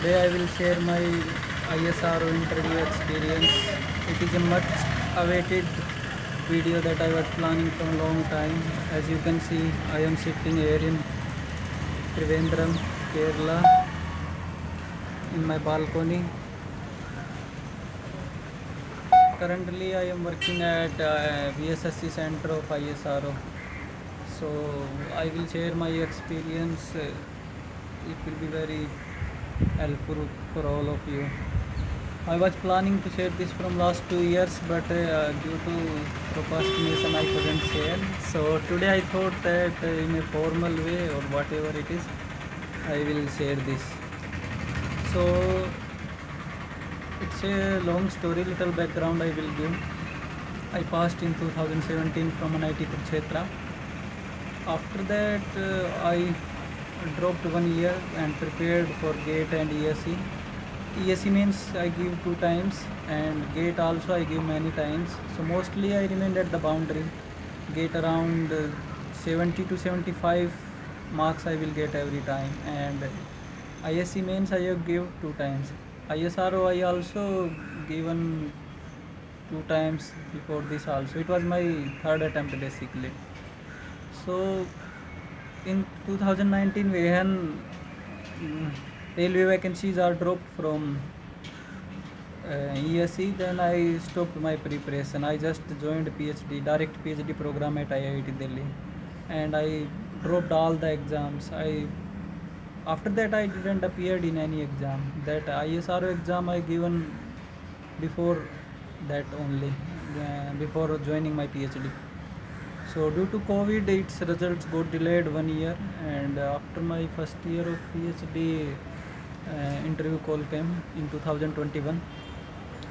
Today I will share my ISRO interview experience. It is a much awaited video that I was planning from a long time. As you can see, I am sitting here in Trivandrum, Kerala, in my balcony. Currently I am working at VSSC Center of ISRO. So I will share my experience. It will be very helpful for all of you. I was planning to share this from last 2 years, but due to procrastination I couldn't share. So today I thought that in a formal way or whatever it is, I will share this. So it's a long story, little background I will give. I passed in 2017 from NIT Kurukshetra. After that I dropped 1 year and prepared for GATE and ESE. ESE means I give 2 times and GATE also I give many times. So mostly I remained at the boundary. GATE around 70 to 75 marks I will get every time, and ISE means I have give 2 times. ISRO I also given 2 times before this also. It was my third attempt basically. So in 2019 when railway vacancies are dropped from ESE, then I stopped my preparation. I just joined PhD, direct PhD program at IIT Delhi, and I dropped all the exams. After that I didn't appeared in any exam. That ISRO exam I given before that only, before joining my PhD. So due to COVID, its results got delayed 1 year, and after my first year of PhD, interview call came in 2021.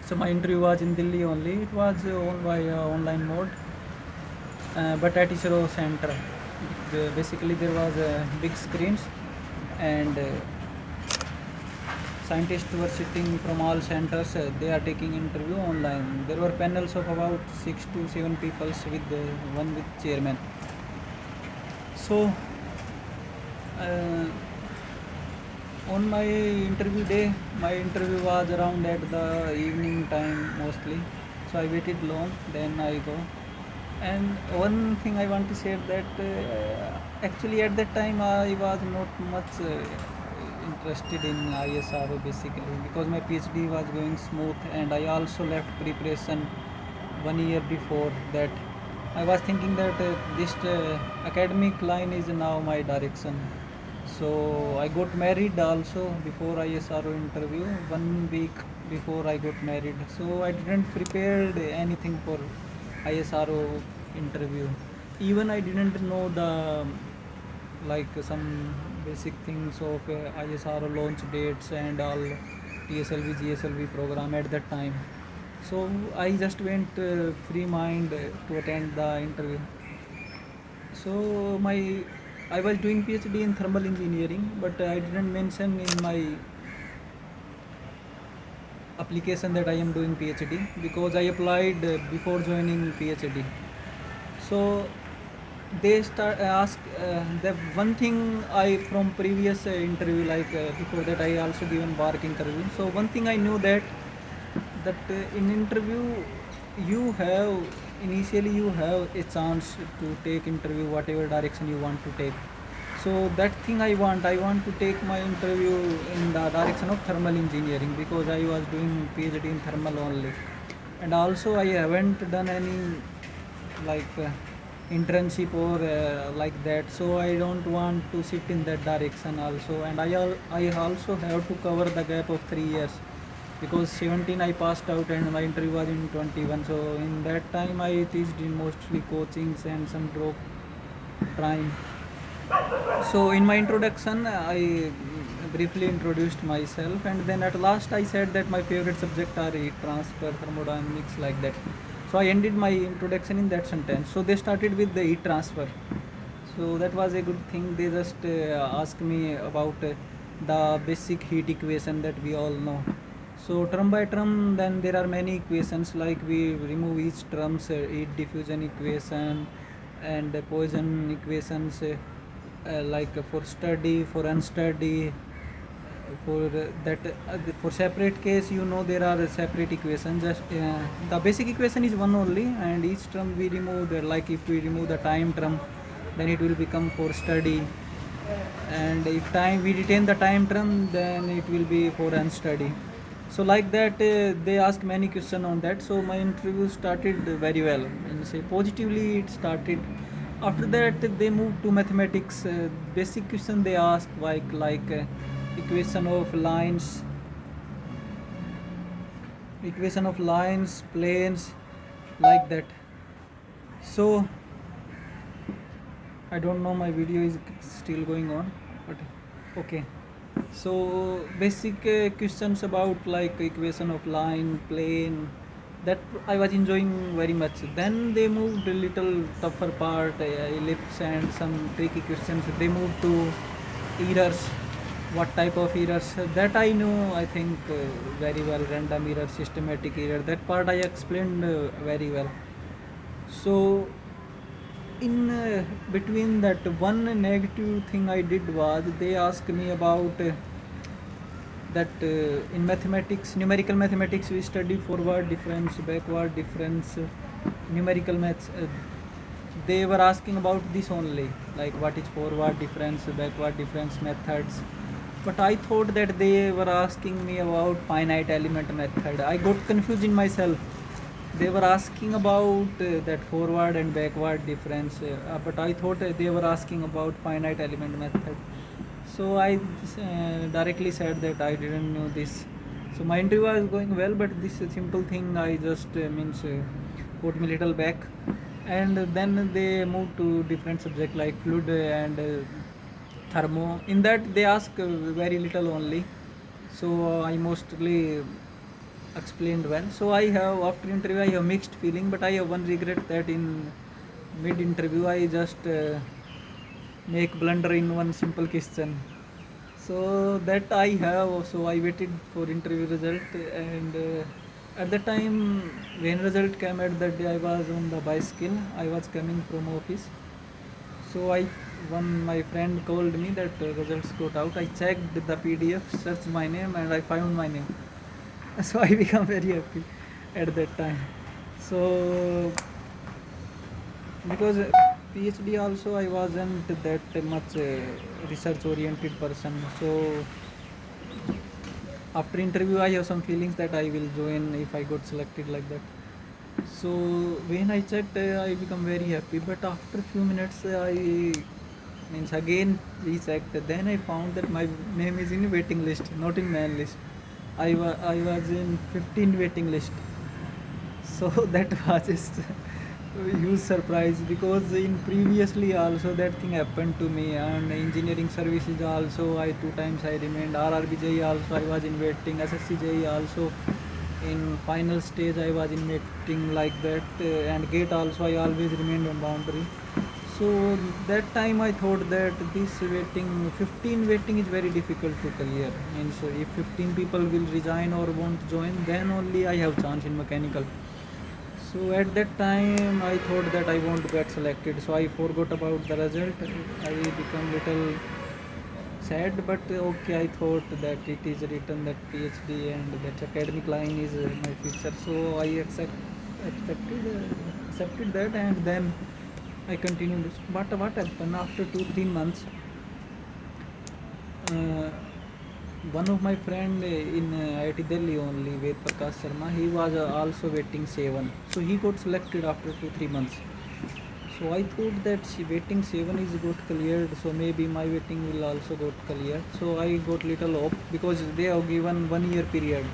So my interview was in Delhi only. It was on by online mode, but at ISRO center. Basically there was big screens, and scientists were sitting from all centers. They are taking interview online. There were panels of about 6 to 7 people with one with chairman. So on my interview day, my interview was around at the evening time mostly. So I waited long, then I go. And one thing I want to share that actually at that time I was not much interested in ISRO basically, because my PhD was going smooth, and I also left preparation 1 year before that. I was thinking that this academic line is now my direction. So I got married also before ISRO interview, 1 week before I got married. So I didn't prepared anything for ISRO interview. Even I didn't know the like some basic things of ISRO launch dates and all PSLV GSLV program at that time. So I just went free mind to attend the interview. So I was doing PhD in thermal engineering, but I didn't mention in my application that I am doing PhD, because I applied before joining PhD. So they ask the one thing I from previous interview, like before that I also given bark interview. So one thing I knew that in interview you have initially you have a chance to take interview whatever direction you want to take. So that thing I want to take my interview in the direction of thermal engineering, because I was doing PhD in thermal only, and also I haven't done any like internship or like that. So I don't want to shift in that direction also, and I also have to cover the gap of 3 years, because 17 I passed out and my interview was in 21. So in that time I teached in mostly coachings and some drop time. So in my introduction I briefly introduced myself, and then at last I said that my favorite subject are heat transfer, thermodynamics, like that. So I ended my introduction in that sentence. So they started with the heat transfer. So that was a good thing. They just asked me about the basic heat equation that we all know. So term by term, then there are many equations, like we remove each terms, heat diffusion equation and Poisson equations, like for steady, for unsteady, For that for separate case, there are separate equations. Just the basic equation is one only, and each term we remove. Like if we remove the time term, then it will become for study, and if time we retain the time term, then it will be for unstudy. So like that, they ask many questions on that. So my interview started very well, and say positively it started. After that, they moved to mathematics. Basic question they ask like equation of lines, planes, like that. So I don't know, my video is still going on, but okay. So basic questions about like equation of line, plane, that I was enjoying very much. Then they moved a little tougher part, ellipse and some tricky questions. They moved to errors. What type of errors? That I know, I think very well. Random error, systematic error. That part I explained very well. So in between that, one negative thing I did was they asked me about that in mathematics, numerical mathematics, we study forward difference, backward difference, numerical maths. They were asking about this only, like what is forward difference, backward difference methods. But I thought that they were asking me about finite element method. I got confused in myself. They were asking about that forward and backward difference, but I thought they were asking about finite element method. So I directly said that I didn't know this. So my interview was going well, but this simple thing I just put me little back. And then they moved to different subject like fluid and thermo. In that they ask very little only. So I mostly explained well. So I have, after interview I have mixed feeling, but I have one regret that in mid interview I just make blunder in one simple question. So that I have. So I waited for interview result, and at the time when result came at that day, I was on the bicycle. I was coming from office. So one my friend called me that results got out. I checked the PDF, searched my name, and I found my name. So I become very happy at that time. So because PhD also I wasn't that much research oriented person. So after interview I have some feelings that I will join if I got selected, like that. So when I checked, I become very happy. But after few minutes, I means again rechecked. Then I found that my name is in waiting list, not in main list. I was in 15 waiting list. So that was just a huge surprise, because in previously also that thing happened to me, and engineering services also I two times I remained. RRBJ also I was in waiting. SSCJ also in final stage I was in waiting, like that. And gate also I always remained on boundary. So that time I thought that this waiting, 15 waiting is very difficult to clear. Means if 15 people will resign or won't join, then only I have chance in mechanical. So at that time I thought that I won't get selected. So I forgot about the result. I become little sad, but okay, I thought that it is written that PhD and that academic line is my future. So I accepted that, and then I continued this. But what happened after 2-3 months? Uh, One of my friend in IIT Delhi only, Ved Prakash Sharma, he was also waiting 7. So he got selected after 2-3 months. So I thought that waiting 7 is got cleared, so maybe my waiting will also got cleared. So I got little hope, because they have given 1 year period.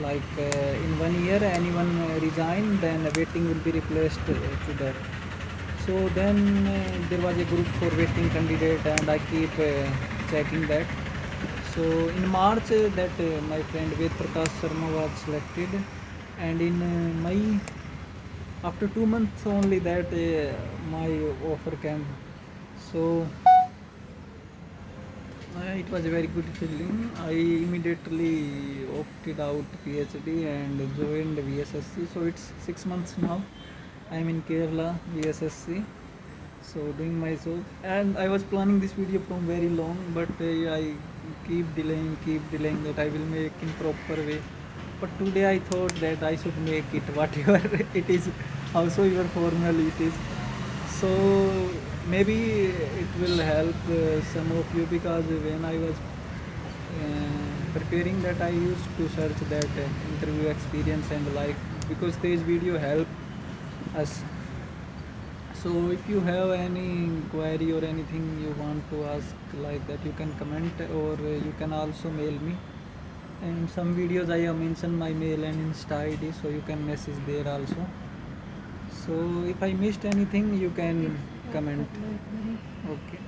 Like in 1 year, anyone resign, then waiting will be replaced to that. So then there was a group for waiting candidate, and I keep checking that. So in March, that my friend Ved Prakash Sharma was selected, and in May, after 2 months only, that my offer came. So it was a very good feeling. I immediately opted out PhD and joined VSSC. So it's 6 months now. I am in Kerala VSSC. So doing my job, and I was planning this video from very long, but I keep delaying that I will make in proper way. But today I thought that I should make it whatever it is, also your formal it is. So maybe it will help some of you, because when I was preparing that, I used to search that interview experience and like, because this video help us. So if you have any query or anything you want to ask like that, you can comment, or you can also mail me. And some videos I have mentioned my mail and Insta ID, so you can message there also. So if I missed anything, you can comment. Okay.